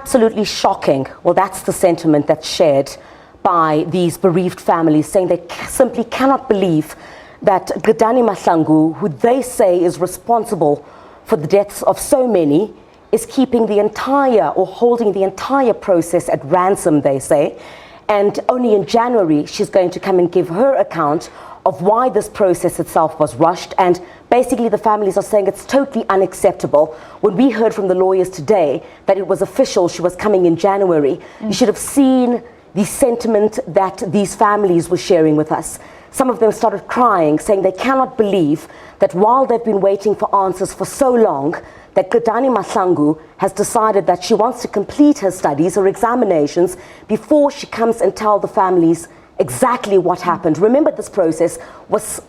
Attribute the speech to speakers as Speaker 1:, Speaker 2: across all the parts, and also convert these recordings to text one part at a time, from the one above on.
Speaker 1: Absolutely shocking. Well, that's the sentiment that's shared by these bereaved families, saying they simply cannot believe that Qedani Mahlangu, who they say is responsible for the deaths of so many, is keeping the entire, or holding the entire process at ransom, they say. And only in January, she's going to come and give her account of why this process itself was rushed. And basically the families are saying it's totally unacceptable. When we heard from the lawyers today that it was official, she was coming in January, you should have seen the sentiment that these families were sharing with us. Some of them started crying, saying they cannot believe that while they've been waiting for answers for so long, that Qedani Mahlangu has decided that she wants to complete her studies, her examinations, before she comes and tell the families exactly what happened. Remember, this process was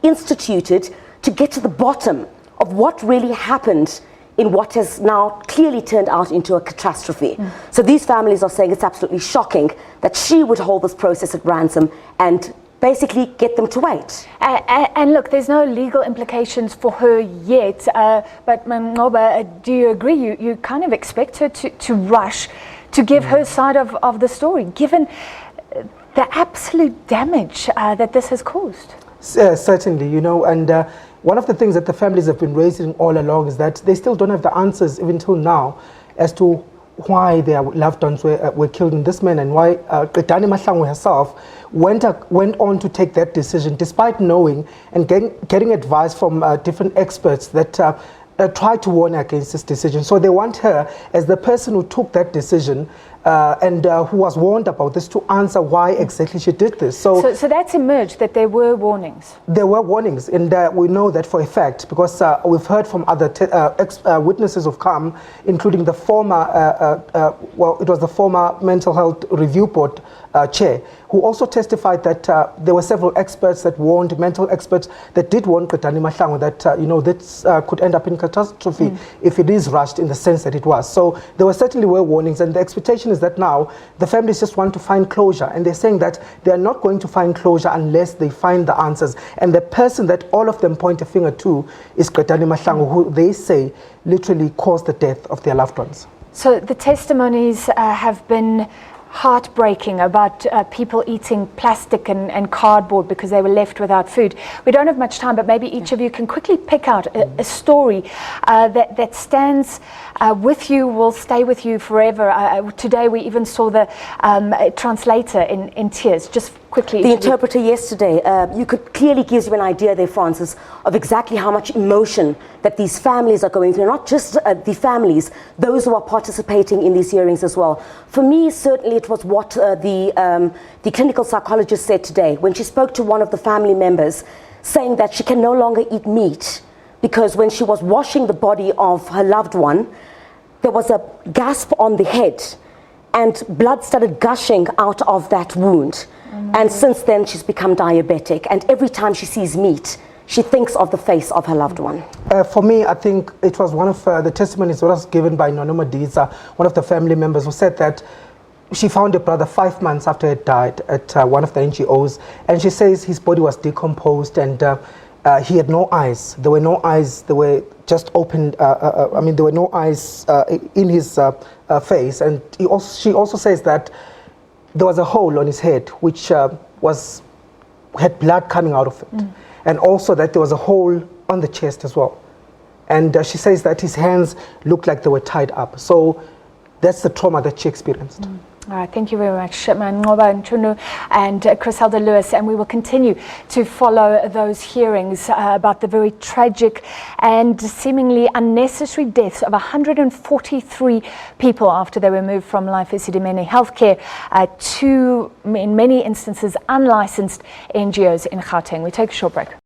Speaker 1: instituted to get to the bottom of what really happened in what has now clearly turned out into a catastrophe. So these families are saying it's absolutely shocking that she would hold this process at ransom and basically get them to wait.
Speaker 2: And look, there's no legal implications for her yet, but Ngoba, do you agree? You kind of expect her to rush to give her side of the story, given the absolute damage that this has caused?
Speaker 3: Certainly, you know, and one of the things that the families have been raising all along is that they still don't have the answers even till now as to why their loved ones were killed in this manner, and why Qedani Mahlangu herself went on to take that decision despite knowing and getting advice from different experts that tried to warn against this decision. So they want her, as the person who took that decision and who was warned about this, to answer why exactly she did this. So
Speaker 2: that's emerged, that there were warnings.
Speaker 3: There were warnings, and we know that for a fact because we've heard from other witnesses who've come, including the former, well, it was the former Mental Health Review Board chair, who also testified that there were several experts that warned, mental experts that did warn Qedani Mahlangu that you know, this could end up in catastrophe if it is rushed in the sense that it was. So there certainly were warnings, and the expectation is that now the families just want to find closure, and they're saying that they are not going to find closure unless they find the answers. And the person that all of them point a finger to is Qedani Mahlangu, who they say literally caused the death of their loved ones.
Speaker 2: So the testimonies have been heartbreaking about people eating plastic and cardboard because they were left without food. We don't have much time, but maybe each of you can quickly pick out a story that stands with you, will stay with you forever. Today we even saw the translator in tears. Just quickly.
Speaker 1: The interpreter yesterday, you could clearly give you an idea there, Francis, of exactly how much emotion that these families are going through. Not just the families, those who are participating in these hearings as well. For me, certainly it was what the clinical psychologist said today when she spoke to one of the family members, saying that she can no longer eat meat because when she was washing the body of her loved one, there was a gasp on the head and blood started gushing out of that wound. And since then, she's become diabetic. And every time she sees meat, she thinks of the face of her loved one.
Speaker 3: For me, I think it was one of the testimonies that was given by Nonoma Diza, one of the family members, who said that she found her brother 5 months after he died at one of the NGOs. And she says his body was decomposed and he had no eyes. There were no eyes. They were just opened. I mean, there were no eyes in his face. And she also says that there was a hole on his head which had blood coming out of it. And also that there was a hole on the chest as well. And she says that his hands looked like they were tied up. So that's the trauma that she experienced.
Speaker 2: All right, thank you very much, Ngoba Nchunu and Criselda Lewis, and we will continue to follow those hearings about the very tragic and seemingly unnecessary deaths of 143 people after they were moved from Life Esidimeni healthcare to, in many instances, unlicensed NGOs in Gauteng. We take a short break.